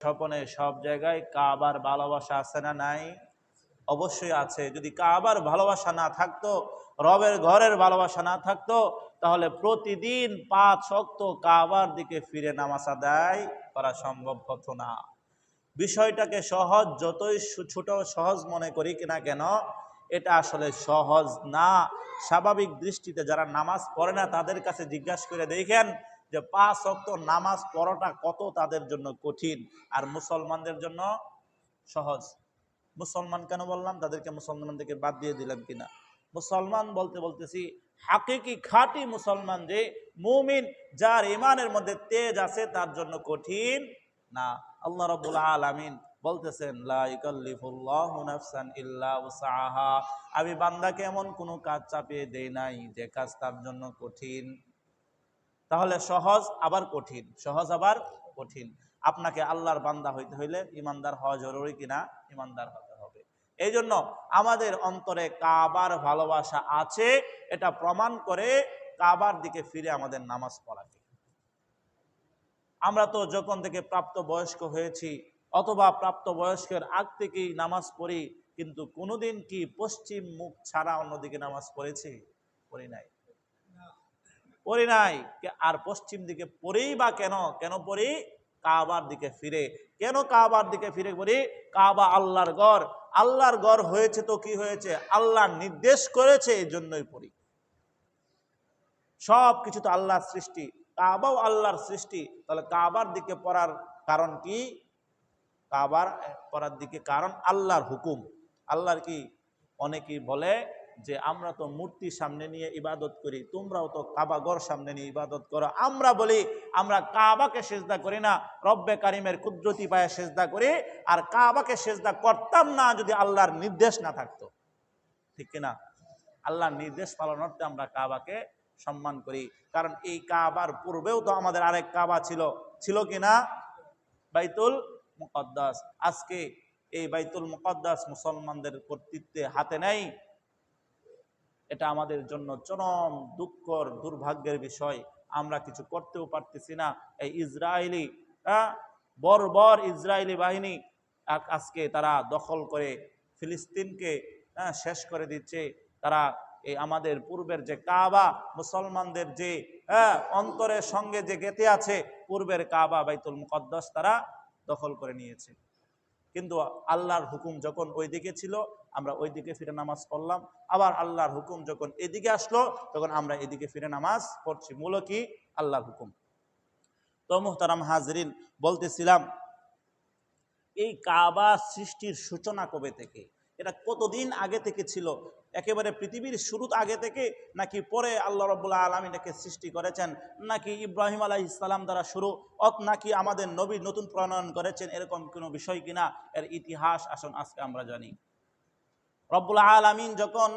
স্বপনে সব জায়গায় কাবার ভালোবাসা আছে না নাই? অবশ্যই আছে। যদি কাবার ভালোবাসা না থাকতো, রবের ঘরের ভালোবাসা না থাকতো, তাহলে প্রতিদিন 5 ওয়াক্ত কাবার দিকে ফিরে নামাজ আদায় করা সম্ভব হতো না। বিষয়টাকে সহজ, যতই ছোট সহজ মনে করি কিনা কেন, এটা আসলে সহজ না। স্বাভাবিক দৃষ্টিতে যারা নামাজ পড়ে না তাদের কাছে জিজ্ঞাসা করে দেখেন যে 5 ওয়াক্ত নামাজ পড়াটা কত তাদের জন্য কঠিন, আর মুসলমানদের জন্য সহজ। মুসলমান কেন বললাম? তাদেরকে মুসলমান থেকে বাদ দিয়ে দিলাম কিনা? মুসলমান বলতে বলতেছি হাকিকি খাঁটি মুসলমান, যে মুমিন, যার ইমানের মধ্যে তেজ আছে, তার জন্য কঠিন না। আল্লাহ রাব্বুল আলামিন বলতেছেন লা ইকাল্লিফুল্লাহু নাফসান ইল্লা উসআহা, আমি বান্দাকে এমন কোনো কাজ চাপিয়ে দেই নাই যে কাজ তার জন্য কঠিন। তাহলে সহজ আবার কঠিন, সহজ আবার কঠিন। আপনাকে আল্লাহর বান্দা হইতে হইলে ইমানদার হওয়া জরুরি কিনা? ইমানদার হতে হবে। এই জন্য আমাদের অন্তরে কাবার ভালোবাসা আছে, এটা প্রমাণ করে কাবার দিকে ফিরে আমাদের নামাজ পড়াকে। আমরা তো যখন থেকে প্রাপ্ত বয়স্ক হয়েছি অথবা প্রাপ্ত বয়স্কের আগ থেকেই নামাজ পড়ি, কিন্তু কোনোদিন কি পশ্চিম মুখ ছাড়া অন্যদিকে নামাজ পড়েছি? পড়ি নাই, পড়ি নাই। আর পশ্চিম দিকে পড়েই বা কেন? কেন পড়ি? কাবার দিকে ফিরে। কেন কাবার দিকে ফিরে পড়ি? কাবা আল্লাহর ঘর। আল্লাহর ঘর হয়েছে তো কি হয়েছে? আল্লাহ নির্দেশ করেছে, এই জন্যই পড়ি। সব কিছু তো আল্লাহর সৃষ্টি, কাবাও আল্লাহর সৃষ্টি। তাহলে কাবার দিকে পড়ার কারণ কি? কাবার পড়ার দিকে কারণ আল্লাহর হুকুম। আল্লাহর কি? অনেকেই বলে যে আমরা তো মূর্তি সামনে নিয়ে ইবাদত করি, তোমরাও তো কাবাঘর সামনে নিয়ে ইবাদত করো। আমরা বলি আমরা কাবাকে সেজদা করি না, রব্বে কারিমের কুদরতি পায়ে সেজদা করি। আর কাবাকে সেজদা করতাম না যদি আল্লাহর নির্দেশ না থাকতো, ঠিক কিনা? আল্লাহর নির্দেশ পালনার্থে আমরা কাবাকে সম্মান করি। কারণ এই কাবার পূর্বেও তো আমাদের আরেক কাবা ছিল, ছিল কিনা? বাইতুল মুকদ্দাস। আজকে এই বাইতুল মুকদ্দাস মুসলমানদের কর্তৃত্বে হাতে নেই। এটা আমাদের জন্য চরম দুঃখর দুর্ভাগ্যের বিষয়। আমরা কিছু করতেও পারতেছি না। এই ইসরায়েলি বর্বর ইসরায়েলি বাহিনী আজকে তারা দখল করে ফিলিস্তিনকে শেষ করে দিচ্ছে। তারা এই আমাদের পূর্বের যে কাবা, মুসলমানদের যে অন্তরের সঙ্গে যে গেঁথে আছে, পূর্বের কাবা বাইতুল মুকদ্দাস তারা দখল করে নিয়েছে। কিন্তু আল্লাহর হুকুম যখন ওই দিকে ছিল, আমরা ওই দিকে ফিরে নামাজ পড়লাম। আবার আল্লাহর হুকুম যখন এদিকে আসলো, তখন আমরা এদিকে ফিরে নামাজ পড়ছি। মূল কি? আল্লাহর হুকুম। তো মুহতারাম হাজরিন, বলতেছিলাম এই কাবা সৃষ্টির সূচনা কবে থেকে? এটা কতদিন আগে থেকে ছিল? একেবারে পৃথিবীর শুরুর আগে থেকে, নাকি পরে আল্লাহ রাব্বুল আলামিন এটাকে সৃষ্টি করেছেন, নাকি ইব্রাহিম আলাইহিস সালাম দ্বারা শুরু, নাকি আমাদের নবী নতুন প্রণয়ন করেছেন, এরকম কোনো বিষয় কিনা? এর ইতিহাস আসুন আজকে আমরা জানি। রব্বুল আলামিন যখন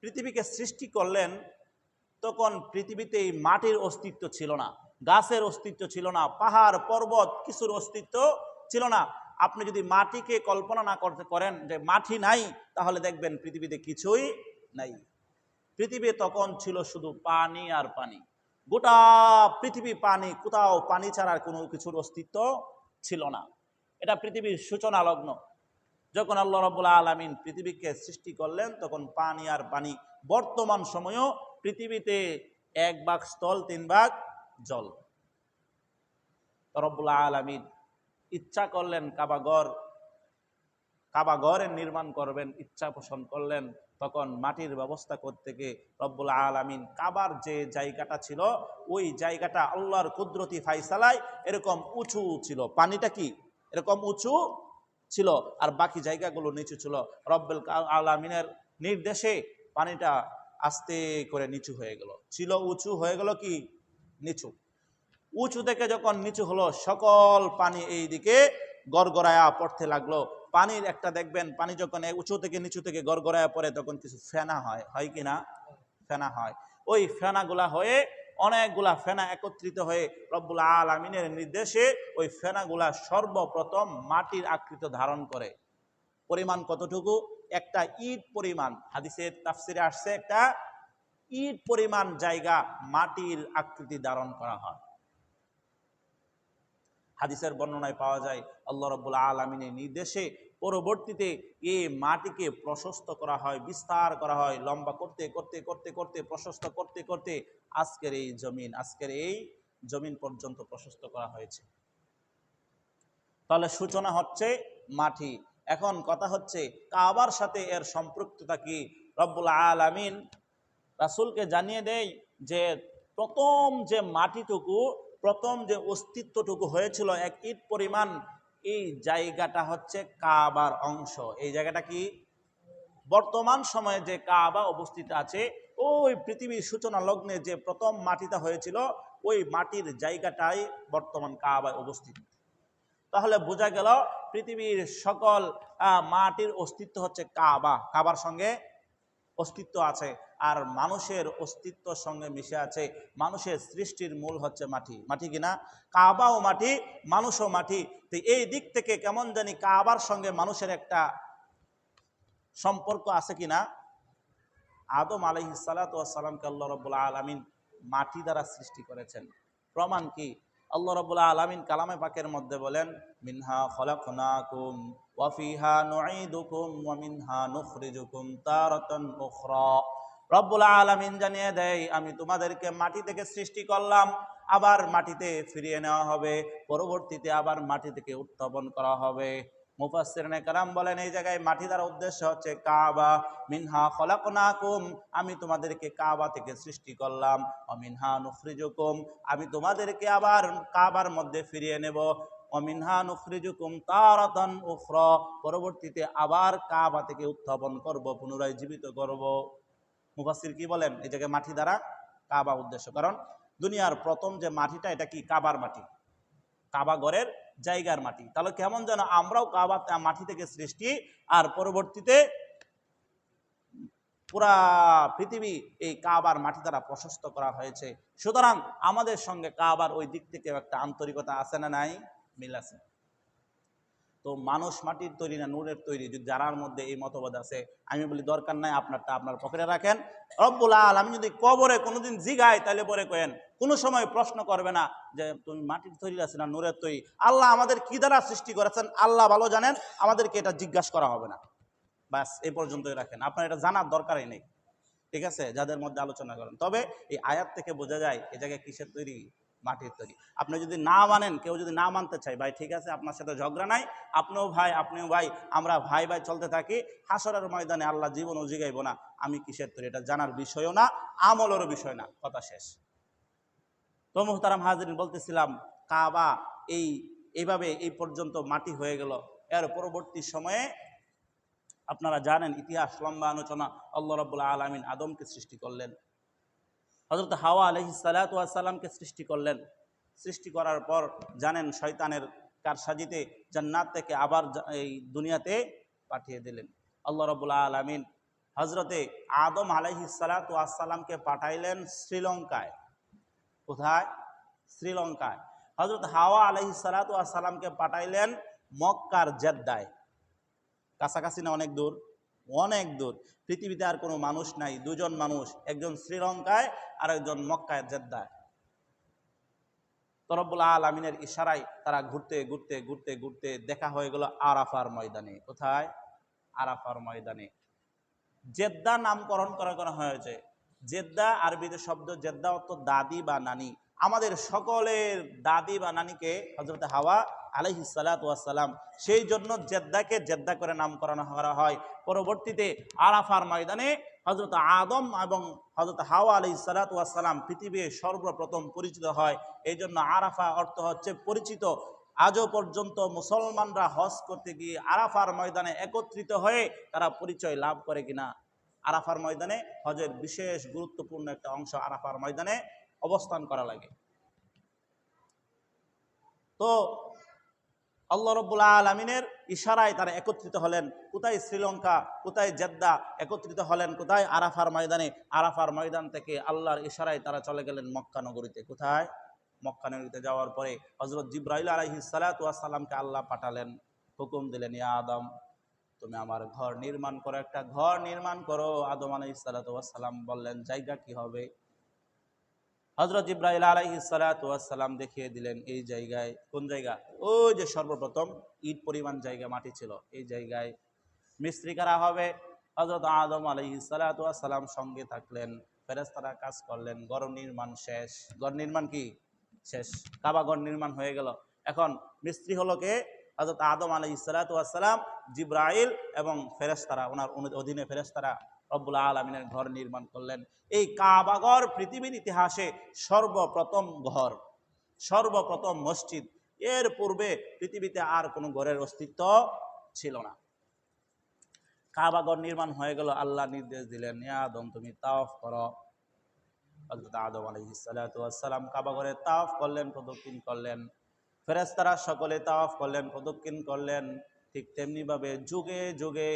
পৃথিবীকে সৃষ্টি করলেন, তখন পৃথিবীতে এই মাটির অস্তিত্ব ছিল না, গাছের অস্তিত্ব ছিল না, পাহাড় পর্বত কিছুর অস্তিত্ব ছিল না। আপনি যদি মাটিকে কল্পনা না করতে করেন যে মাটি নাই, তাহলে দেখবেন পৃথিবীতে কিছুই নাই। পৃথিবী তখন ছিল শুধু পানি আর পানি। গোটা পৃথিবী পানি, কোথাও পানি ছাড়া কোনো কিছুর অস্তিত্ব ছিল না। এটা পৃথিবীর সূচনা লগ্ন। যখন আল্লাহ রাব্বুল আলামিন পৃথিবীকে সৃষ্টি করলেন, তখন পানি আর পানি। বর্তমান সময়েও পৃথিবীতে 1 ভাগ স্থল, 3 ভাগ জল। রব্বুল আলামিন ইচ্ছা করলেন কাবাঘরের নির্মাণ করবেন, ইচ্ছা পোষণ করলেন। তখন মাটির ব্যবস্থা করতে গিয়ে রব্বুল আলামিন কাবার যে জায়গাটা ছিল, ওই জায়গাটা আল্লাহর কুদরতি ফায়সালায় এরকম উঁচু ছিল। পানিটা কি এরকম উঁচু ছিল, আর বাকি জায়গাগুলো নিচু ছিল। রব্বুল আলামিনের নির্দেশে পানিটা আস্তে করে নিচু হয়ে গেল। ছিল উঁচু, হয়ে গেল কি নিচু। উঁচু থেকে যখন নিচু হলো, সকল পানি এই দিকে গড়গড়ায়া পড়তে লাগলো। পানির একটা দেখবেন, পানি যখন উঁচু থেকে নিচু থেকে গড়গড়ায়া পড়ে, তখন কিছু ফেনা হয়, হয় কিনা? ফেনা হয়। ওই ফেনাগুলা হয়ে, অনেকগুলা ফেনা একত্রিত হয়ে রব্বুল আলামিনের নির্দেশে ওই ফেনাগুলা সর্বপ্রথম মাটির আকৃতি ধারণ করে। পরিমাণ কতটুকু? একটা ইট পরিমাণ। হাদিসের তাফসিরে আসছে একটা ইট পরিমাণ জায়গা মাটির আকৃতি ধারণ করা হয়। হাদিসের বর্ণনায় পাওয়া যায় আল্লাহ রাব্বুল আলামিনের নির্দেশে পরবর্তীতে এই মাটিকে প্রশস্ত করা হয়, বিস্তার করা হয়, লম্বা করতে করতে করতে করতে প্রশস্ত করতে করতে আজকের এই জমিন পর্যন্ত প্রশস্ত করা হয়েছে। তাহলে সূচনা হচ্ছে মাটি। এখন কথা হচ্ছে কাবার সাথে এর সম্পৃক্ততা কি? রব্বুল আলামিন রাসূলকে জানিয়ে দেয় যে প্রথম যে মাটিটুকু, প্রথম যে অস্তিত্বটুকু হয়েছিল এক ইট পরিমাণ, এই জায়গাটা হচ্ছে কাবার অংশ। এই জায়গাটা কি? বর্তমান সময়ে যে কাবা অবস্থিত আছে, ওই পৃথিবীর সূচনা লগ্নে যে প্রথম মাটিটা হয়েছিল, ওই মাটির জায়গাটাই বর্তমান কাবায় অবস্থিত। তাহলে বোঝা গেল পৃথিবীর সকল মাটির অস্তিত্ব হচ্ছে কাবা, কাবার সঙ্গে অস্তিত্ব আছে। আর মানুষের অস্তিত্বর সঙ্গে মিশে আছে। মানুষের সৃষ্টির মূল হচ্ছে মাটি, মাটি কিনা? কাবাও মাটি, মানুষও মাটি। তো এই দিক থেকে কেমন জানি কাবার সঙ্গে মানুষের একটা সম্পর্ক আছে কিনা? আদম আলাইহিস সালাতু ওয়াস সালামকে আল্লাহ রাব্বুল আলামিন মাটি দ্বারা সৃষ্টি করেছেন। প্রমাণ কি? আল্লাহ রাব্বুল আলামিন কালামে পাকের মধ্যে বলেন, মিনহা খলাকনাকুম ওয়া ফিহা নুঈদুকুম ওয়া মিনহা নুখরিজুকুম তারাতান উখরা। রব্বুল আলামিন জানিয়ে দেয়, আমি তোমাদেরকে মাটি থেকে সৃষ্টি করলাম, আবার মাটিতে ফিরিয়ে নেওয়া হবে, পরবর্তীতে আবার মাটি থেকে উত্থাপন করা হবে। মুফাসসিরিনে কেরাম বলেন, এই জায়গায় মাটি দ্বারা উদ্দেশ্য হচ্ছে কাবা। মিনহা খলাকনাকুম, আমি তোমাদেরকে কাবা থেকে সৃষ্টি করলাম। ওয়া মিনহা নুখরিজুকুম, আমি তোমাদেরকে আবার কাবার মধ্যে ফিরিয়ে নেব। ওয়া মিনহা নুখরিজুকুম তারাতান উখরা, পরবর্তীতে আবার কাবা থেকে উত্থাপন করব, পুনরায় জীবিত করব। মুফাসসির কি বলেন? এই জায়গায় মাটি দ্বারা কাবা উদ্দেশ্য, কারণ দুনিয়ার প্রথম যে মাটিটা, এটা কি? কাবার মাটি, কাবা ঘরের জায়গার মাটি। তাহলে কেমন যেন আমরাও কাবা মাটি থেকে সৃষ্টি, আর পরবর্তীতে পুরা পৃথিবী এই কাবার মাটি দ্বারা প্রশস্ত করা হয়েছে। সুতরাং আমাদের সঙ্গে কাবার ওই দিক থেকে একটা আন্তরিকতা আছে না নাই? মিল আছে। তো মানুষ মাটির তৈরি না নূরের তৈরি? যদি যারার মধ্যে এই মতবাদ আছে, আমি বলি দরকার নাই, আপনারটা আপনার পকেটে রাখেন। রব্বুল আলামিন যদি কবরে কোনোদিন জিগায়, তাহলে পরে কয়েন, কোনো সময় প্রশ্ন করবে না যে তুমি মাটির তৈরি আছে না নূরের তৈরি। আল্লাহ আমাদের কি দ্বারা সৃষ্টি করেছেন আল্লাহ ভালো জানেন, আমাদেরকে এটা জিজ্ঞাসা করা হবে না। বাস এই পর্যন্তই রাখেন, আপনার এটা জানার দরকারই নেই। ঠিক আছে, যাদের মধ্যে আলোচনা করেন। তবে এই আয়াত থেকে বোঝা যায় এই জায়গায় কিসের তৈরি? মাটির তৈরি। আপনি যদি না মানেন, কেউ যদি না মানতে চায়, ভাই ঠিক আছে, আপনার সাথে ঝগড়া নাই, আপনিও ভাই আপনিও ভাই, আমরা ভাই ভাই চলতে থাকি। হাসরের ময়দানে আল্লাহ জীবনও জিগাইব না আমি কিসের তৈরি, এটা জানার বিষয়ও না, আমলেরও বিষয় না, কথা শেষ। তো মুহতারাম হাজিরিন, বলতেছিলাম কাবা এইভাবে এই পর্যন্ত মাটি হয়ে গেল। এর পরবর্তী সময়ে আপনারা জানেন, ইতিহাস লম্বা আলোচনা, আল্লাহ রাব্বুল আলামিন আদমকে সৃষ্টি করলেন, হযরত হাওয়া আলাইহিস সালাতু ওয়াস সালামকে সৃষ্টি করলেন। সৃষ্টি করার পর জানেন শয়তানের কারসাজিতে জান্নাত থেকে আবার এই দুনিয়াতে পাঠিয়ে দিলেন। আল্লাহ রাব্বুল আলামিন হযরতে আদম আলাইহিস সালাতু ওয়াস সালামকে পাঠাইলেন শ্রীলঙ্কায়। কোথায়? শ্রীলঙ্কায়। হযরত হাওয়া আলাইহিস সালাতু ওয়াস সালামকে পাঠাইলেন মক্কার জেদ্দায়। কাছাকাছি না অনেক দূর? অনেক দূর। পৃথিবীতে আর কোনো মানুষ নাই, দুজন মানুষ, একজন শ্রীলঙ্কায় আর একজন মক্কায় জেদ্দায়। তো রব্বুল আলামিনের ইশারায় তারা ঘুরতে ঘুরতে ঘুরতে ঘুরতে দেখা হয়ে গেল আরাফার ময়দানে। কোথায়? আরাফার ময়দানে। জেদ্দা নামকরণ করা হয়েছে। জেদ্দা আরবিতে শব্দ, জেদ্দা অর্থ দাদি বা নানি। আমাদের সকলের দাদি বা নানিকে হযরত হাওয়া আলাইহিস সালাতু ওয়াস সালাম, সেই জন্য জেদ্দাকে জেদ্দা করে নামকরণ করা হয়। পরবর্তীতে আরাফার ময়দানে হযরত আদম এবং হযরত হাওয়া আলাইহিস সালাতু ওয়াস সালাম পৃথিবীর সর্বপ্রথম পরিচিত হয়। এই জন্য আরাফা অর্থ হচ্ছে পরিচিত। আজও পর্যন্ত মুসলমানরা হজ করতে গিয়ে আরাফার ময়দানে একত্রিত হয়ে তারা পরিচয় লাভ করে কিনা? আরাফার ময়দানে হজের বিশেষ গুরুত্বপূর্ণ একটা অংশ আরাফার ময়দানে অবস্থান করা লাগে। তো আল্লাহ রাব্বুল আলামিনের ইশারায় তারা একত্রিত হলেন। কোথায়? শ্রীলঙ্কা। কোথায়? জেদ্দা। একত্রিত হলেন কোথায়? আরাফার ময়দানে। আরাফার ময়দান থেকে আল্লাহর ইশারায় তারা চলে গেলেন মক্কা নগরীতে। কোথায়? মক্কা নগরীতে যাওয়ার পরে হযরত জিবরাইল আলাইহিস সালাতু ওয়াস সালামকে আল্লাহ পাঠালেন, হুকুম দিলেন, ইয়া আদম, তুমি আমার ঘর নির্মাণ করো, একটা ঘর নির্মাণ করো। আদম আলাইহিস সালাতু ওয়াস সালাম বললেন, জায়গা কি হবে? হযরত জিবরাইল আলাইহিস সালাতু ওয়াস সালাম দেখিয়ে দিলেন এই জায়গায়, কোন জায়গা, ওই যে সর্বপ্রথম ঈদ পরিমাণ জায়গা মাটি ছিল, এই জায়গায় মিস্ত্রি করা হবে। হযরত আদম আলাইহিস সালাতু ওয়াস সালাম সঙ্গে থাকলেন, ফেরেশতারা কাজ করলেন, ঘর নির্মাণ শেষ। ঘর নির্মাণ কি শেষ, কাবা ঘর নির্মাণ হয়ে গেল। এখন মিস্ত্রি হলো কে? হযরত আদম আলাইহিস সালাতু ওয়াস সালাম, জিবরাইল এবং ফেরেশতারা, ওনার অধীনে ফেরেশতারা রব্বুল আলামিনের ঘর নির্মাণ করলেন। এই কাবা ঘর পৃথিবীর ইতিহাসে সর্বপ্রথম ঘর, সর্বপ্রথম মসজিদ। এর পূর্বে পৃথিবীতে আর কোনো ঘরের অস্তিত্ব ছিল না। কাবা ঘর নির্মাণ হয়ে গেল, আল্লাহ নির্দেশ দিলেন, ইয়া আদম তুমি তাওয়াফ করো। হযরত আদম আলাইহিস সালাতু ওয়াস সালাম কাবা ঘরে তাওয়াফ করলেন, প্রদক্ষিণ করলেন। ফেরেশতারা সকলে তাওয়াফ করলেন, প্রদক্ষিণ করলেন। ঠিক তেমনি ভাবে যুগে যুগে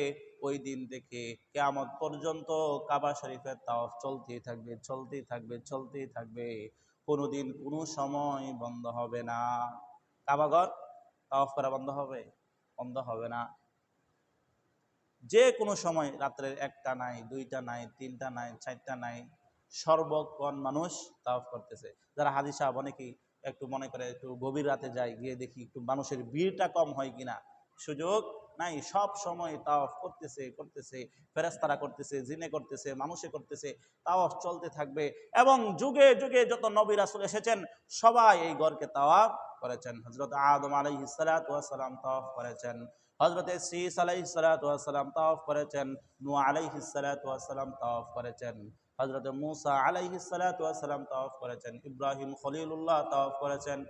ওই দিন থেকে কিয়ামত পর্যন্ত কাবা শরীফের তাওয়াফ চলতেই থাকবে, চলতেই থাকবে, চলতেই থাকবে। কোনোদিন কোনো সময় বন্ধ হবে না। কাবা ঘর তাওয়াফ করা বন্ধ হবে? বন্ধ হবে না। যে কোনো সময়, রাত্রের 1টা নাই, 2টা নাই, 3টা নাই, 4টা নাই, সর্বক্ষণ মানুষ তাওয়াফ করতেছে। যারা হাজী সাহেব অনেকেই একটু মনে করে একটু গভীর রাতে যায়, গিয়ে দেখি একটু মানুষের ভিড়টা কম হয় কিনা, সুযোগ নাই, সব সময় তাওয়াফ করতেছে করতেছে, ফেরেশতারা করতেছে, জিনে করতেছে, মানুষে করতেছে, তাওয়াফ চলতে থাকবে। এবং যুগে যুগে যত নবী রাসূল এসেছেন সবাই এই ঘরকে তাওয়াফ করেছেন। হযরত আদম আলাইহিস সালাতু ওয়াস সালাম তাওয়াফ করেছেন, হযরত শীস আলাইহিস সালাতু ওয়াস সালাম তাওয়াফ করেছেন, নূহ আলাইহিস সালাতু ওয়াস সালাম তাওয়াফ করেছেন, হযরত মূসা আলাইহিস সালাতু ওয়াস সালাম তাওয়াফ করেছেন, ইব্রাহিম খলিলুল্লাহ তাওয়াফ করেছেন,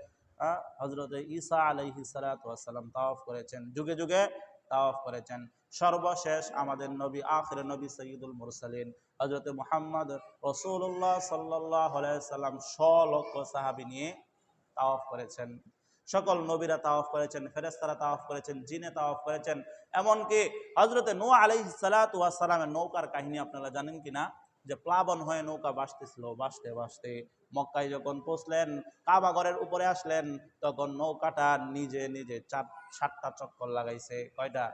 হযরত ঈসা আলাইহিস সালাতু ওয়াস সালাম তাওয়াফ করেছেন, যুগে যুগে তাওয়াফ করেছেন। সর্বশেষ আমাদের নবী, আখির নবী, সাইয়্যিদুল মুরসালিন হযরত মুহাম্মদ রাসূলুল্লাহ সাল্লাল্লাহু আলাইহি সাল্লাম 100 লক্ষ সাহাবী নিয়ে তাওয়াফ করেছেন। সকল নবীরা তাওয়াফ করেছেন, ফেরেশতারা তাওয়াফ করেছেন, জিনে তাওয়াফ করেছেন। এমনকি হযরত নূহ আলাইহিস সালাতু ওয়াস সালামের নৌকার কাহিনী আপনারা জানেন কিনা, যে প্লাবন হয়ে নৌকা ভাসতেছিল, ভাসতে ভাসতে মক্কায় যখন পৌঁছলেন, কাবা ঘরের উপরে আসলেন, তখন নৌকাটা নিজে নিজে 7টা চক্কর লাগাইছে। কয়টা?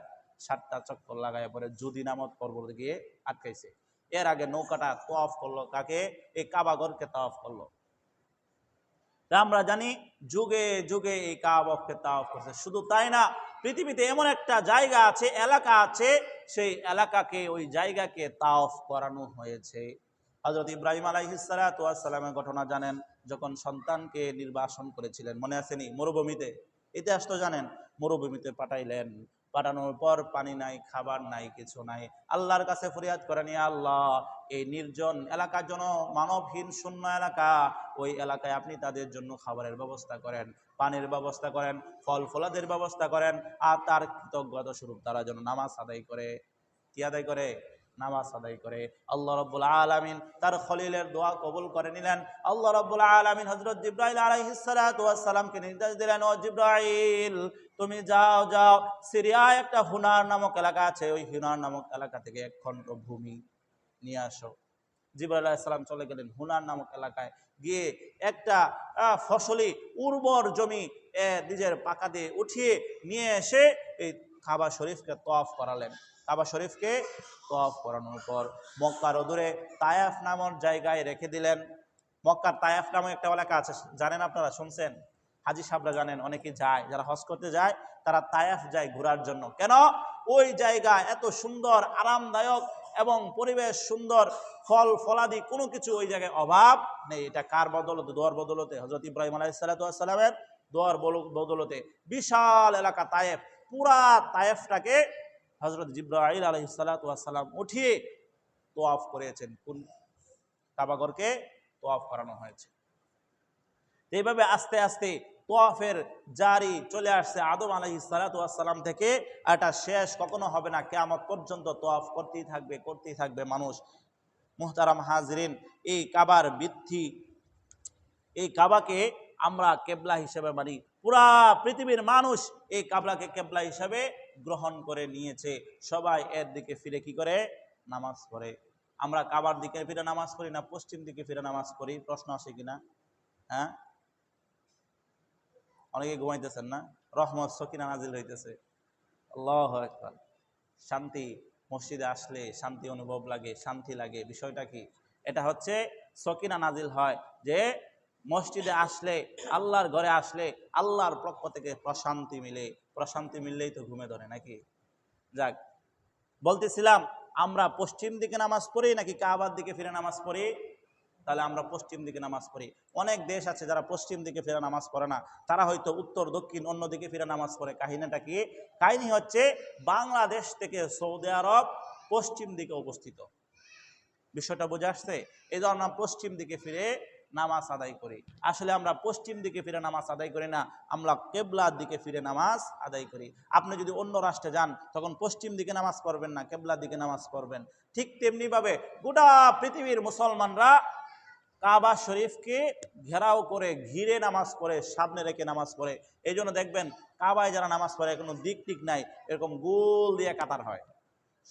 7টা চক্কর লাগায় পরে জুদি নামক পর্বতে গিয়ে আটকাইছে। এর আগে নৌকাটা তাওয়াফ করলো কাকে? এই কাবা ঘরকে তাওয়াফ করলো। তা আমরা জানি যুগে যুগে এই কাবাকে তাওয়াফ করছে। শুধু তাই না, পৃথিবীতে এমন একটা জায়গা আছে, এলাকা আছে, সেই এলাকাকে, ওই জায়গাকে তাওয়াফ করানো হয়েছে। হযরত ইব্রাহিম আলাইহিস সালাতু ওয়াস সালামের ঘটনা জানেন, যখন সন্তানকে নির্বাসন করেছিলেন, মনে আছে নি? মরুভূমিতে, ইতিহাস তো জানেন। মরুভূমিতে পাঠাইলেন, পাঠানোর পর পানি নাই, খাবার নাই, কিছু নাই। আল্লাহর কাছে ফরিয়াদ করেন, ইয়া আল্লাহ, এই নির্জন এলাকার জন্য, মানবহীন শূন্য এলাকা, ওই এলাকায় আপনি তাদের জন্য খাবারের ব্যবস্থা করেন, পানির ব্যবস্থা করেন, ফল ফলাদের ব্যবস্থা করেন, আর তার কৃতজ্ঞতা স্বরূপ তারা যেন নামাজ আদায় করে। কি আদায় করে? নামাজ আদায় করে। আল্লাহ রাব্বুল আলামিন তার খলিলের দোয়া কবুল করে নিলেন। আল্লাহ রাব্বুল আলামিন হযরত জিবরাইল আলাইহিস সালাতু ওয়াস সালামকে নির্দেশ দিলেন, ও জিবরাইল, তুমি যাও যাও, সিরিয়ায় একটা হুনার নামক এলাকা আছে, ওই হুনার নামক এলাকা থেকে 1 খণ্ড ভূমি নিয়ে আসো। জিবরাইল আলাইহিস সালাম চলে গেলেন হুনার নামক এলাকায়, গিয়ে একটা ফসলি উর্বর জমি নিজের পাকা দিয়ে উঠিয়ে নিয়ে এসে এই কাবা শরীফকে তওয়াফ করালেন। কাবা শরীফকে তওয়াফ করানোর পর মক্কার অদূরে তায়েফ নামক জায়গায় রেখে দিলেন। মক্কার তায়েফ নামক একটা এলাকা আছে, জানেন আপনারা? শুনছেন? হাজী সাহেবরা জানেন, অনেকে যায়, যারা হজ করতে যায় তারা তায়েফ যায় ঘোরার জন্য। কেন? ওই জায়গা এত সুন্দর, আরামদায়ক এবং পরিবেশ সুন্দর, ফল ফলাদি কোনো কিছু ওই জায়গায় অভাব নেই। এটা কার বদলতে? দোয়ার বদলতে, হযরত ইব্রাহিম আলাইহিস সালাতু ওয়াস সালামের দোয়ার বদলতে। বিশাল এলাকা তায়েফ, পুরা তায়েফটাকে হযরত জিবরাইল আলাইহিস সালাতু ওয়াস সালাম উঠিয়ে তওয়াফ করেছেন। কোন? কাবা ঘরকে তওয়াফ করানো হয়েছে। এইভাবে আস্তে আস্তে তওয়াফের জারি চলে আসছে আদম আলাইহিস সালাতু ওয়াস সালাম থেকে। এটা শেষ কখনো হবে না, কিয়ামত পর্যন্ত তওয়াফ করতেই থাকবে, করতেই থাকবে মানুষ। মুহতারাম হাজরিন, এই কাবার বৃদ্ধি, এই কাবাকে আমরা কেবলা হিসেবে মানি। পুরা পৃথিবীর মানুষ এই কাবলাকে কেবলা হিসেবে গ্রহণ করে নিয়েছে। সবাই এর দিকে ফিরে কি করে? নামাজ পড়ে। আমরা কাবার দিকে ফিরে নামাজ পড়ি না পশ্চিম দিকে ফিরে নামাজ পড়ি? প্রশ্ন আসে কিনা? হ্যাঁ, অনেকে ঘুমাইতেছেন না? রহমত সকিনা নাজিল হইতেছে। আল্লাহু আকবার। শান্তি, মসজিদে আসলে শান্তি অনুভব লাগে, শান্তি লাগে। বিষয়টা কি? এটা হচ্ছে সকিনা নাজিল হয় যে মসজিদে আসলে, আল্লাহর ঘরে আসলে আল্লাহর পক্ষ থেকে প্রশান্তি মিলে। প্রশান্তি মিললেই তো ঘুমে ধরে নাকি? যাক, বলতেছিলাম আমরা পশ্চিম দিকে নামাজ পড়ি নাকি কাবার দিকে ফিরে নামাজ পড়ি? তাহলে আমরা পশ্চিম দিকে নামাজ পড়ি। অনেক দেশ আছে যারা পশ্চিম দিকে ফিরে নামাজ পড়ে না, তারা হয়তো উত্তর দক্ষিণ অন্য দিকে ফিরে নামাজ পড়ে। কাহিনীটা কি? কাহিনী হচ্ছে বাংলাদেশ থেকে সৌদি আরব পশ্চিম দিকে অবস্থিত। বিষয়টা বুঝে আসছে? এই জন্য আমরা পশ্চিম দিকে ফিরে নামাজ আদায় করি। আসলে আমরা পশ্চিম দিকে ফিরে নামাজ আদায় করি না, আমরা কেবলার দিকে ফিরে নামাজ আদায় করি। আপনি যদি অন্য রাষ্ট্রে যান তখন পশ্চিম দিকে নামাজ পড়বেন না, কেবলার দিকে নামাজ পড়বেন। ঠিক তেমনি ভাবে গোটা পৃথিবীর মুসলমানরা কাবা শরীফকে ঘেরাও করে ঘিরে নামাজ পড়ে, সামনে রেখে নামাজ পড়ে। এই জন্য দেখবেন কাবায় যারা নামাজ পড়ে কোনো দিক টিক নাই, এরকম গোল দিয়ে কাতার হয়।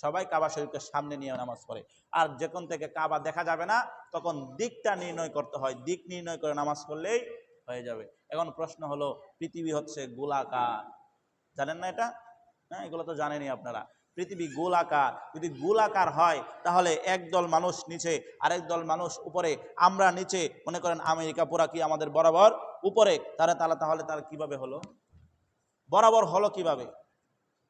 সবাই কাবা শরীফকে সামনে নিয়ে নামাজ পড়ে। আর যখন থেকে কাবা দেখা যাবে না তখন দিকটা নির্ণয় করতে হয়, দিক নির্ণয় করে নামাজ পড়লেই হয়ে যাবে। এখন প্রশ্ন হলো, পৃথিবী হচ্ছে গোলাকার, জানেন না এটা? হ্যাঁ, এগুলো তো জানেনই আপনারা। পৃথিবী গোলাকার, যদি গোলাকার হয় তাহলে একদল মানুষ নিচে, আরেক দল মানুষ উপরে, আমরা নিচে। মনে করেন আমেরিকা পুরা কি আমাদের বরাবর উপরে, তাহলে তার কিভাবে হলো? বরাবর হলো কিভাবে?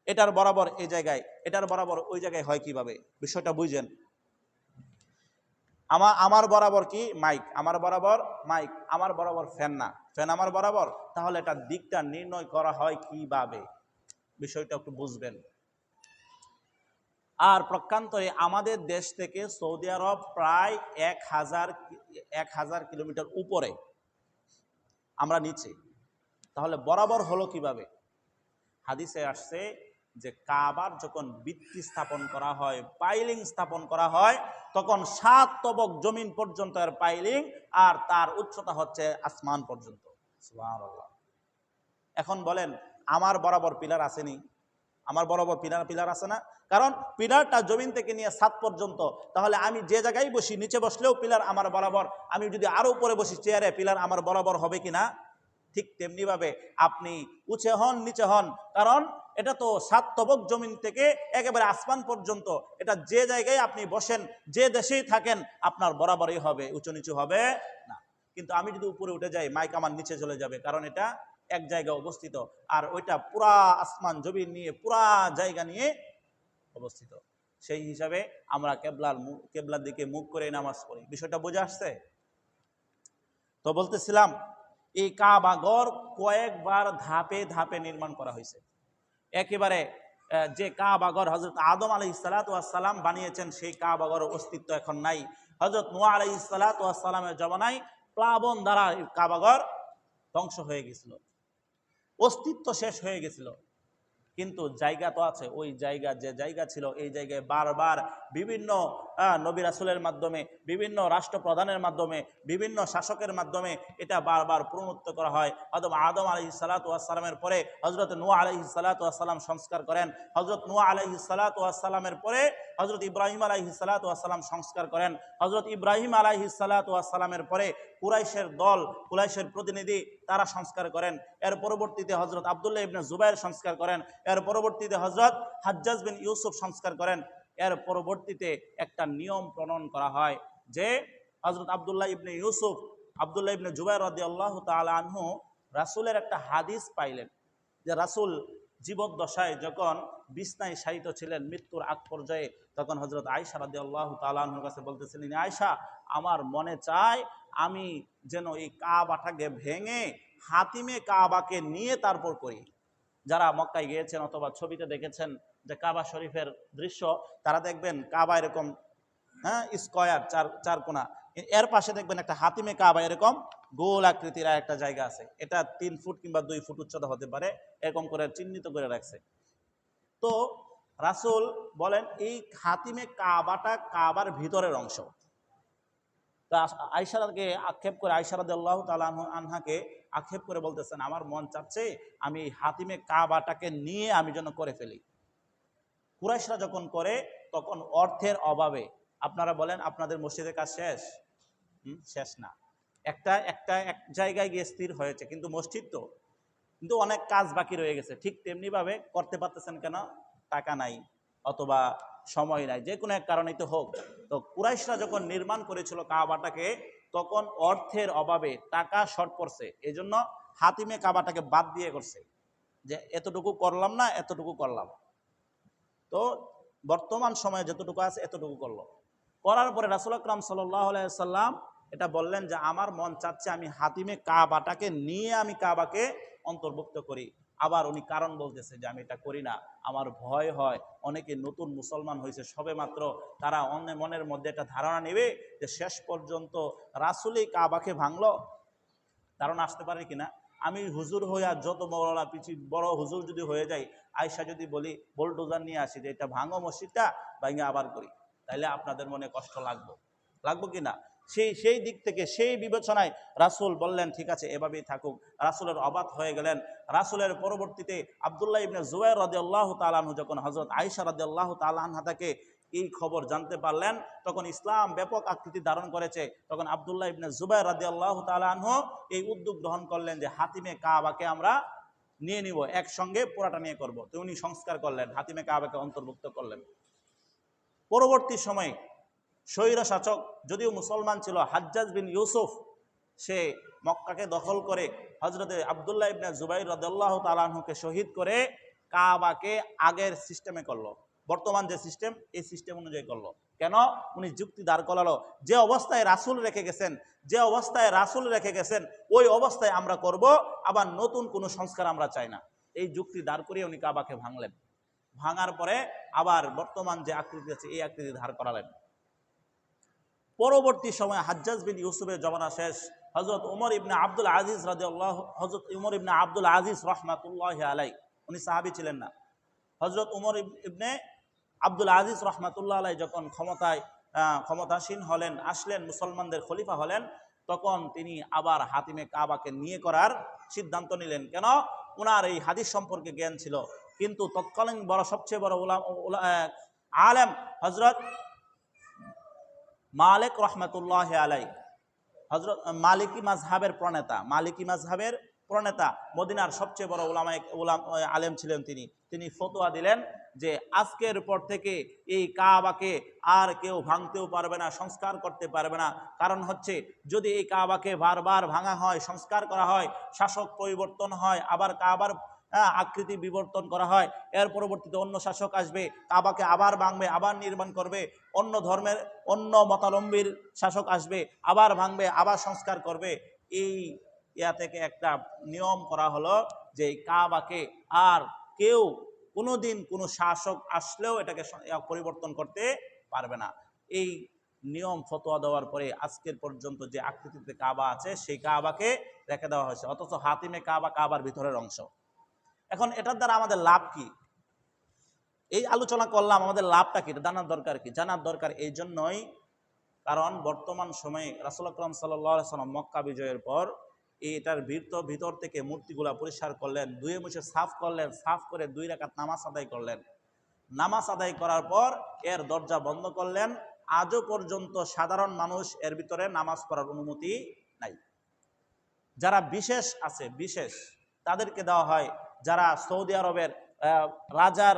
এটার বরাবর এই জায়গায়, এটার বরাবর ওই জায়গায় হয় কিভাবে? বিষয়টা বুঝেন। আমার বরাবর কি মাইক, আমার বরাবর মাইক, আমার বরাবর ফ্যান না, ফ্যান আমার বরাবর, তাহলে এটা দিকটা নির্ণয় করা হয় কিভাবে? বিষয়টা একটু বুঝবেন। আর প্রকান্তরে আমাদের দেশ থেকে সৌদি আরব প্রায় 1000 কিলোমিটার উপরে, আমরা নিচে। তাহলে বরাবর হলো কিভাবে? হাদিসে আসছে যে কাবার যখন ভিত্তি স্থাপন করা হয়, পাইলিং স্থাপন করা হয়, তখন 7 তবক জমিন পর্যন্ত এর পাইলিং, আর তার উচ্চতা হচ্ছে আসমান পর্যন্ত। সুবহানাল্লাহ। এখন বলেন, আমার বরাবর পিলার আসেনি? আমার বরাবর পিলার আছে না? কারণ পিলারটা জমিন থেকে নিয়ে 7 পর্যন্ত। তাহলে আমি যে জায়গায় বসি, নিচে বসলেও পিলার আমার বরাবর, আমি যদি আরো উপরে বসি চেয়ারে, পিলার আমার বরাবর হবে কিনা? ঠিক তেমনি ভাবে আপনি উঁচে হন নিচে হন, কারণ এটা তো 7 তবক জমিন থেকে একেবারে আসমান পর্যন্ত, এটা যে জায়গায় আপনি বসেন, যে দেশেই থাকেন, আপনার বরাবরই হবে, উঁচু নিচু হবে না। কিন্তু আমি যদি উপরে উঠে যাই, মাইক আমার নিচে চলে যাবে, কারণ এটা এক জায়গায় অবস্থিত, আর ওইটা পুরা আসমান জমিন নিয়ে, পুরা জায়গা নিয়ে অবস্থিত। সেই হিসাবে আমরা কেবলার দিকে মুখ করে নামাজ পড়ি। বিষয়টা বোঝা আসছে? তো বলতেছিলাম, এই কাবাগর কয়েকবার ধাপে ধাপে নির্মাণ করা হয়েছে। একেবারে যে কাবাগর হযরত আদম আলাইহিস সালাতু ওয়াস সালাম বানিয়েছেন, সেই কাবাগরের অস্তিত্ব এখন নাই। হযরত নূহ আলাইহিস সালাতু ওয়াস সালামের জমানায় প্লাবন দ্বারা কাবাগর ধ্বংস হয়ে গেছিল, অস্তিত্ব শেষ হয়ে গেছিল। কিন্তু জায়গা তো আছে, ওই জায়গা, যে জায়গা ছিল, এই জায়গায় বারবার বিভিন্ন নবী রাসূলের মাধ্যমে, বিভিন্ন রাষ্ট্রপ্রধানের মাধ্যমে, বিভিন্ন শাসকের মাধ্যমে এটা বারবার পুনরুত্থ করা হয়। আদম আলাইহিস সালাতু ওয়াস সালামের পরে হযরত নূহ আলাইহিস সালাতু ওয়াস সালাম সংস্কার করেন, হযরত নূহ আলাইহিস সালাতু ওয়াস সালামের পরে হযরত ইব্রাহিম আলাইহিস সালাতু ওয়াস সালাম সংস্কার করেন, হযরত ইব্রাহিম আলাইহিস সালাতু ওয়াস সালামের পরে কুরাইশের দল, কুরাইশের প্রতিনিধি, তারা সংস্কার করেন। এর পরবর্তীতে হযরত আব্দুল্লাহ ইবনে জুবাইর সংস্কার করেন। এর পরবর্তীতে হযরত হাজ্জাজ বিন ইউসুফ সংস্কার করেন। এর পরবর্তীতে একটা নিয়ম প্রণয়ন করা হয় যে হযরত আব্দুল্লাহ ইবনে জুবাইর রাদিয়াল্লাহু তাআলা আনহু রাসূলের একটা হাদিস পাইলেন যে রাসূল জীবদ্দশায় যখন বিছনায় শায়িত ছিলেন, মৃত্যুর আগ পর্যায়ে, তখন হযরত আয়েশা রাদিয়াল্লাহু তাআলা আনহার কাছে বলতেছিলেন, আয়েশা, আমার মনে চায় আমি যেন এই কাবাটাকে ভেঙে হাতিমে কাবাকে নিয়ে তারপর করি। যারা মক্কায় গিয়েছেন অথবা ছবিতে দেখেছেন যে কাবা শরীফের দৃশ্য, তারা দেখবেন কাবা এরকম, হ্যাঁ, স্কয়ার, চার কোনা, এর পাশে দেখবেন একটা হাতিমে কাবা এরকম গোল আকৃতির একটা জায়গা আছে। এটা 3 ফুট কিংবা 2 ফুট উচ্চতা হতে পারে, এরকম করে চিহ্নিত করে রাখছে। তো রাসূল বলেন এই হাতিমে কাবাটা কাবার ভিতরের অংশ। তা আয়েশাকে আক্ষেপ করে, আয়েশা রাদিয়াল্লাহু তাআলা আনহাকে আক্ষেপ করে বলতেছেন, আমার মন চাচ্ছে আমি হাতিমে কাবাটাকে নিয়ে আমি যেন করে ফেলি। কুরাইশরা যখন করে তখন অর্থের অভাবে, আপনারা বলেন আপনাদের মসজিদের কাজ শেষ? শেষ না, এক জায়গায় গিয়ে স্থির হয়েছে, কিন্তু মসজিদ তো, কিন্তু অনেক কাজ বাকি রয়ে গেছে। ঠিক তেমনি ভাবে করতে পারতেছেন কেন? টাকা নাই, অথবা সময় নাই, যে কোনো এক কারণেই তো হোক। তো কুরাইশরা যখন নির্মাণ করেছিল কাবাটাকে, তখন অর্থের অভাবে টাকা শর্ট পড়ছে, এই জন্য হাতিমে কাবাটাকে বাদ দিয়ে করছে, যে এতটুকু করলাম না, এতটুকু করলাম। তো বর্তমান সময়ে যতটুকু আছে এতটুকু করলো। করার পরে রাসূল আকরাম সাল্লাল্লাহু আলাইহি সাল্লাম এটা বললেন যে আমার মন চাচ্ছে আমি হাতিমে কাবাটাকে নিয়ে আমি কাবাকে অন্তর্ভুক্ত করি। আবার উনি কারণ বলতেছে যে আমি এটা করি না, আমার ভয় হয়, অনেকে নতুন মুসলমান হয়েছে সবে মাত্র, তারা অন্য মনের মধ্যে একটা ধারণা নেবে যে শেষ পর্যন্ত রাসূলই কাবাকে ভাঙলো, ধারণা আসতে পারে কিনা। আমি হুজুর হইয়া যত বড়রা বড় হুজুর যদি হয়ে যাই, আয়সা যদি বলি বোলডোজার নিয়ে আসি যে এটা ভাঙো মসজিদটা, ভাঙে আবার করি, তাইলে আপনাদের মনে কষ্ট লাগবো কিনা। সেই দিক থেকে সেই বিবেচনায় রাসূল বললেন ঠিক আছে এভাবেই থাকুক। রাসূলের অবাক হয়ে গেলেন। রাসূলের পরবর্তীতে আব্দুল্লাহ ইবনে জুবাইর রাদিয়াল্লাহু তাআলা আনহু যখন হযরত আয়েশা রাদিয়াল্লাহু তাআলা আনহা থেকে এই খবর জানতে পারলেন, তখন ইসলাম ব্যাপক আকৃতি ধারণ করেছে। তখন আব্দুল্লাহ ইবনে জুবাইর রাদিয়াল্লাহু তাআলা আনহু এই উদ্যোগ গ্রহণ করলেন যে হাতিমে কাবাকে আমরা নিয়ে নিব, একসঙ্গে পুরাটা নিয়ে করব। তো উনি সংস্কার করলেন, হাতিমে কাবাকে অন্তর্ভুক্ত করলেন। পরবর্তী সময়ে স্বৈর শাসক যদিও মুসলমান ছিল, হাজ্জাজ বিন ইউসুফ, সে মক্কাকে দখল করে হযরতে আব্দুল্লাহ ইবনে জুবাইর রাদিয়াল্লাহু তাআলা আনহুকে শহীদ করে কাবাকে আগের সিস্টেমে করলো, বর্তমান যে সিস্টেম এই সিস্টেম অনুযায়ী করলো। কেন? উনি যুক্তি দাঁড় করালো যে অবস্থায় রাসূল রেখে গেছেন ওই অবস্থায় আমরা করব, আবার নতুন কোনো সংস্কার আমরা চাই না। এই যুক্তি দাঁড় করিয়ে উনি কাবাকে ভাঙলেন। ভাঙার পরে আবার বর্তমান যে আকৃতি আছে এই আকৃতি ধার করালেন। পরবর্তী সময়ে হাজ্জাজ বিন ইউসুফের জমানা শেষ। হযরত উমর ইবনে আব্দুল আজিজ রাহমাতুল্লাহি আলাইহি, উনি সাহাবী ছিলেন না। হযরত উমর ইবনে আব্দুল আজিজ রাহমাতুল্লাহ আলাইহি যখন ক্ষমতাসীন হলেন, আসলেন, মুসলমানদের খলিফা হলেন, তখন তিনি আবার হাতিমে কাবাকে নিয়ে করার সিদ্ধান্ত নিলেন। কেন? ওনার এই হাদিস সম্পর্কে জ্ঞান ছিল। কিন্তু তৎকালীন সবচেয়ে বড় আলেম হযরত মালিক রহমতুল্লাহ আলাই, হযরত মালিকি মাযহাবের প্রণেতা, মদিনার সবচেয়ে বড় আলেম ছিলেন তিনি ফতোয়া দিলেন যে আজকের পর থেকে এই কাবাকে আর কেউ ভাঙতেও পারবে না, সংস্কার করতে পারবে না। কারণ হচ্ছে যদি এই কাবাকে বারবার ভাঙা হয়, সংস্কার করা হয়, শাসক পরিবর্তন হয়, আবার কাবার আকৃতি বিবর্তন করা হয়, এর পরবর্তীতে অন্য শাসক আসবে, কাবাকে আবার ভাঙবে, আবার নির্মাণ করবে, অন্য ধর্মের অন্য মতাবলম্বীর শাসক আসবে, আবার ভাঙবে, আবার সংস্কার করবে। এই থেকে একটা নিয়ম করা হলো যে কাবাকে আর কেউ কোনোদিন কোনো শাসক আসলেও এটাকে পরিবর্তন করতে পারবে না। এই নিয়ম ফতোয়া দেওয়ার পরে আজকের পর্যন্ত যে আকৃতিতে কাবা আছে সেই কাবাকে রেখে দেওয়া হয়েছে, অথচ হাতিমে কাবা কাবার ভিতরের অংশ। এখন এটার দ্বারা আমাদের লাভ কি? এই আলোচনা করলাম, আমাদের লাভটা কি জানার দরকার। জানার দরকার এই জন্যই কারণ বর্তমান সময়ে রাসূল আকরাম সাল্লাল্লাহু আলাইহি ওয়াসাল্লাম মক্কা বিজয়ের পর এটার ভিতর থেকে মূর্তিগুলা পরিষ্কার করলেন, ধুয়ে মুছে সাফ করলেন, সাফ করে 2 রাকাত নামাজ আদায় করলেন। নামাজ আদায় করার পর এর দরজা বন্ধ করলেন। আজও পর্যন্ত সাধারণ মানুষ এর ভিতরে নামাজ পড়ার অনুমতি নাই। যারা বিশেষ তাদেরকে দেওয়া হয়, যারা সৌদি আরবের রাজার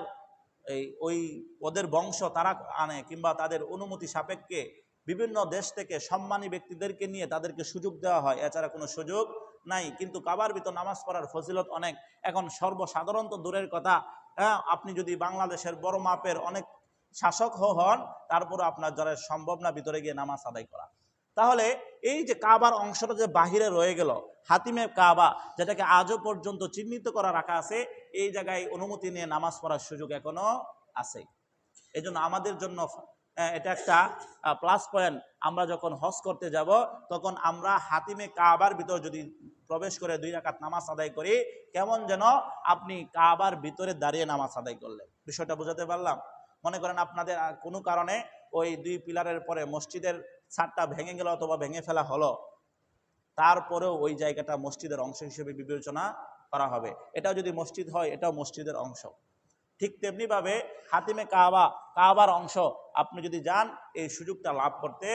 ওদের বংশ তারা আনে, কিংবা তাদের অনুমতি সাপেক্ষে বিভিন্ন দেশ থেকে সম্মানী ব্যক্তিদেরকে নিয়ে তাদেরকে সুযোগ দেওয়া হয়, এছাড়া কোনো সুযোগ নাই। কিন্তু কাবার ভিতর নামাজ পড়ার ফজিলত অনেক। এখন সর্বসাধারণ তো দূরের কথা, আপনি যদি বাংলাদেশের বড় মাপের অনেক শাসক হন, তারপরে আপনার যারা সম্ভব না ভিতরে গিয়ে নামাজ আদায় করা। তাহলে এই যে কাবার অংশটা যে বাহিরে রয়ে গেল, হাতিমে কাবা যেটাকে আজও পর্যন্ত চিহ্নিত করা রাখা আছে, এই জায়গায় অনুমতি নিয়ে নামাজ পড়ার সুযোগ এখনো আছে। এই জন্য আমাদের জন্য এটা একটা প্লাস পয়েন্ট। আমরা যখন হজ করতে যাব তখন আমরা হাতিমে কাবার ভিতর যদি প্রবেশ করে 2 রাকাত নামাজ আদায় করি, কেমন যেন আপনি কাবার ভিতরে দাঁড়িয়ে নামাজ আদায় করলেন। বিষয়টা বুঝাতে পারলাম? মনে করেন আপনাদের কোনো কারণে ওই 2 পিলারের পরে মসজিদের ছাদটা ভেঙে গেল অথবা ভেঙে ফেলা হলো, তারপরেও ওই জায়গাটা মসজিদের অংশ হিসেবে বিবেচনা করা হবে। এটাও যদি মসজিদ হয়, এটাও মসজিদের অংশ। ঠিক তেমনিভাবে হাতিমে কাবার অংশ আপনি যদি যান, এই সুযোগটা লাভ করতে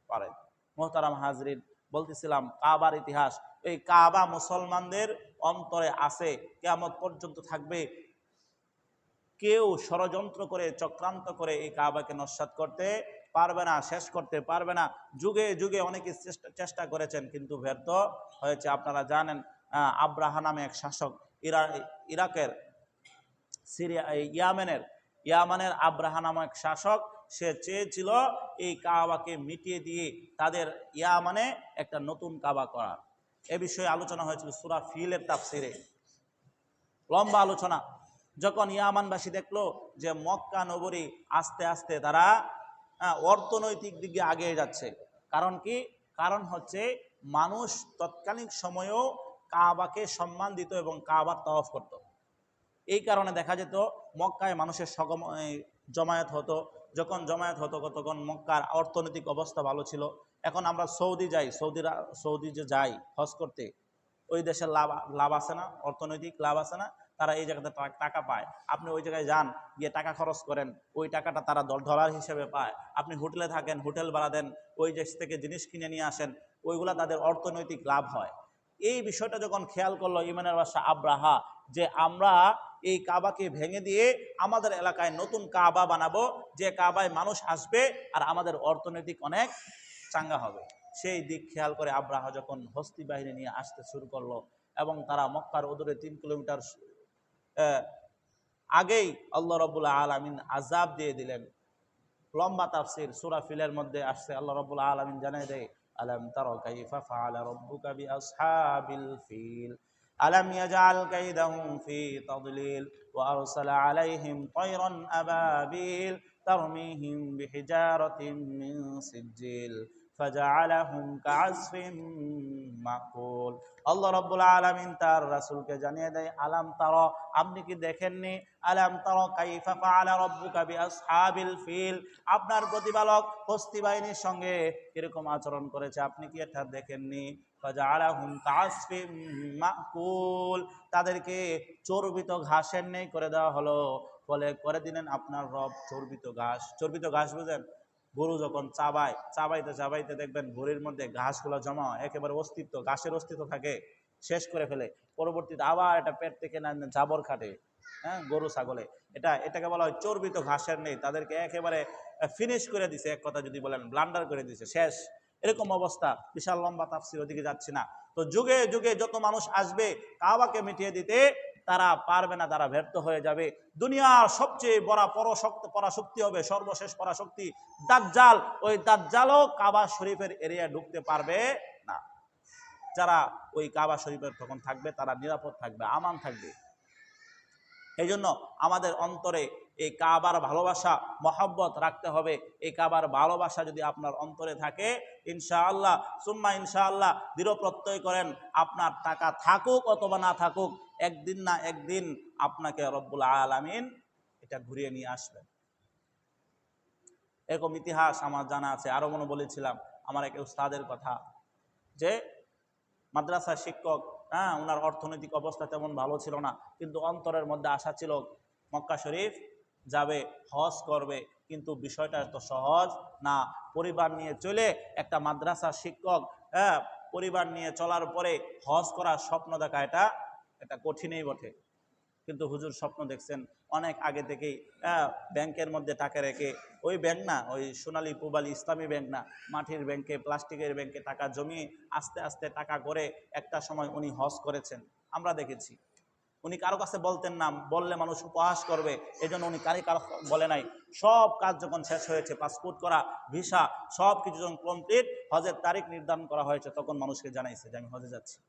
পারেন। মোহতারাম হাজরিন, বলতেছিলাম কাবার ইতিহাস। এই কাবা মুসলমানদের অন্তরে আছে, কিয়ামত পর্যন্ত থাকবে। কেউ ষড়যন্ত্র করে চক্রান্ত করে এই কাবাকে নস্যাৎ করতে পারবে না, শেষ করতে পারবে না। যুগে যুগে অনেকে চেষ্টা করেছেন কিন্তু ব্যর্থ হয়েছে। আপনারা জানেন আব্রাহা নামে এক শাসক, ইরাকের ইয়ামানের আব্রাহা নামে এক শাসক, সে চেয়েছিল এই কাবাকে মিটিয়ে দিয়ে তাদের ইয়ামানে একটা নতুন কাবা করার। এ বিষয়ে আলোচনা হয়েছিল সূরা ফিলের তাফসিরে, লম্বা আলোচনা। যখন ইয়ামানবাসী দেখলো যে মক্কা নগরী আস্তে আস্তে তারা অর্থনৈতিক দিকে আগিয়ে যাচ্ছে, কারণ কি? কারণ হচ্ছে মানুষ তৎকালীন সময়েও কাবাকে সম্মান দিত এবং কাবার তওয়াফ করত। এই কারণে দেখা যেত মক্কায় মানুষের জমায়েত হতো। যখন জমায়েত হতো তখন মক্কার অর্থনৈতিক অবস্থা ভালো ছিল। এখন আমরা সৌদি যাই, সৌদি যে যাই হজ করতে, ওই দেশের লাভ আছে না, অর্থনৈতিক লাভ আছে না, তারা এই জায়গাতে টাকা পায়। আপনি ওই জায়গায় যান, গিয়ে টাকা খরচ করেন, ওই টাকাটা তারা ডলার হিসেবে পায়। আপনি হোটেলে থাকেন, হোটেল ভাড়া দেন, ওই দেশ থেকে জিনিস কিনে নিয়ে আসেন, ওইগুলা তাদের অর্থনৈতিক লাভ হয়। এই বিষয়টা যখন খেয়াল করলো ইমানের বাদশা আব্রাহা, যে আমরা এই কাবাকে ভেঙে দিয়ে আমাদের এলাকায় নতুন কাবা বানাবো, যে কাবায় মানুষ আসবে আর আমাদের অর্থনৈতিক অনেক চাঙ্গা হবে। সেই দিক খেয়াল করে আব্রাহা যখন হস্তি বাহিনী নিয়ে আসতে শুরু করলো এবং তারা মক্কার অদূরে 3 কিলোমিটার আগেই আল্লাহ রাব্বুল আলামিন আযাব দিয়ে দিলেন। লম্বা তাফসীর সূরা ফিলের মধ্যে আসছে, আল্লাহ রাব্বুল আলামিন জানায় দেয়, আলাম তারা কাইফা ফাআলা রাব্বুকা বিআসহাবিল ফিল আলাম ইয়াজআল কাইদাহুম ফি তাদলিল ওয়া আরসালা আলাইহিম তায়রান আবাবিল তারমিহিম বিহিজারাতিন মিন সিজ্জিল ফাজআলাহুম কাআসফিন মাকুল। আল্লাহ রাব্বুল আলামিন তার রাসূলকে জানিয়ে দেয়, আলাম তারা, আপনি কি দেখেননি? আলাম তারা কাইফা ফাআলা রাব্বুকা বিআসহাবিল ফিল, আপনার প্রতিপালক হস্তি বাহিনীর সঙ্গে কিরকম আচরণ করেছে আপনি কি এটা দেখেননি? ফাজআলাহুম কাআসফিন মাকুল, তাদেরকে চর্বিত ঘাসের ন্যায় করে দেওয়া হলো। ফলে করে দিলেন আপনার রব চর্বিত ঘাস। চর্বিত ঘাস বুঝেন? গরু যখন চাবাইতে দেখবেন ভুঁড়ির মধ্যে ঘাসগুলো জমা হয়, একেবারে অস্তিত্ব, ঘাসের অস্তিত্ব থাকে, শেষ করে ফেলে। পরবর্তীতে আবার এটা পেট থেকে জাবর কাটে, হ্যাঁ, গরু ছাগলে। এটাকে বলা হয় চর্বিত ঘাসের নেই, তাদেরকে একেবারে ফিনিশ করে দিছে, এক কথা যদি বলেন ব্লান্ডার করে দিছে, শেষ। এরকম অবস্থা। বিশাল লম্বা তাফসীর, ওদিকে যাচ্ছি না। তো যুগে যুগে যত মানুষ আসবে কাবাকে মিটিয়ে দিতে, তারা পারবে না, তারা ব্যর্থ হয়ে যাবে। দুনিয়ার সবচেয়ে বড় পরাশক্তি হবে, সর্বশেষ পরাশক্তি দাজ্জাল। ওই দাজ্জালও কাবা শরীফের এরিয়া ঢুকতে পারবে না। যারা ওই কাবা শরীফের তখন থাকবে তারা নিরাপদ থাকবে, আমান থাকবে। এই জন্য আমাদের অন্তরে এই কাবার ভালোবাসা, মহব্বত রাখতে হবে। এই কাবার ভালোবাসা যদি আপনার অন্তরে থাকে, ইনশাআল্লাহ সুম্মা ইনশাআল্লাহ দৃঢ় প্রত্যয় করেন, আপনার টাকা থাকুক অথবা না থাকুক, একদিন না একদিন আপনাকে রব্বুল আলামিন এটা ঘুরিয়ে নিয়ে আসবেন। এরকম ইতিহাস আমার জানা আছে। আরো মনে বলেছিলাম আমার এক উস্তাদের কথা, যে মাদ্রাসার শিক্ষক, হ্যাঁ, ওনার অর্থনৈতিক অবস্থা তেমন ভালো ছিল না, কিন্তু অন্তরের মধ্যে আশা ছিল মক্কা শরীফ যাবে, হজ করবে। কিন্তু বিষয়টা এত সহজ না। পরিবার নিয়ে চলে একটা মাদ্রাসার শিক্ষক, হ্যাঁ, পরিবার নিয়ে চলার পরে হজ করার স্বপ্ন দেখা, এটা কঠিনই বটে। কিন্তু হুজুর স্বপ্ন দেখছেন অনেক আগে থেকেই, ব্যাংকের মধ্যে টাকা রেখে, ওই ব্যাংক না, ওই সোনালী পূবালী ইসলামী ব্যাংক না, মাটির ব্যাংকে, প্লাস্টিকের ব্যাংকে টাকা জমিয়ে আস্তে আস্তে টাকা করে একটা সময় উনি হজ করেছেন, আমরা দেখেছি। উনি কারো কাছে বলতেন না, বললে মানুষ উপহাস করবে, এই জন্য উনি কারো বলে নাই। সব কাজ যখন শেষ হয়েছে, পাসপোর্ট করা, ভিসা সব কিছু যখন কমপ্লিট, হজের তারিখ নির্ধারণ করা হয়েছে, তখন মানুষকে জানাইছে যে আমি হজে যাচ্ছি।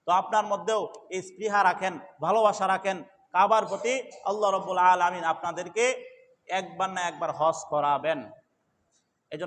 তো আপনার মধ্যেও এই স্পৃহা রাখেন, ভালোবাসা রাখেন কাবার প্রতি। আল্লাহ রাব্বুল আলামিন আপনাদেরকে একবার না একবার হজ করাবেন।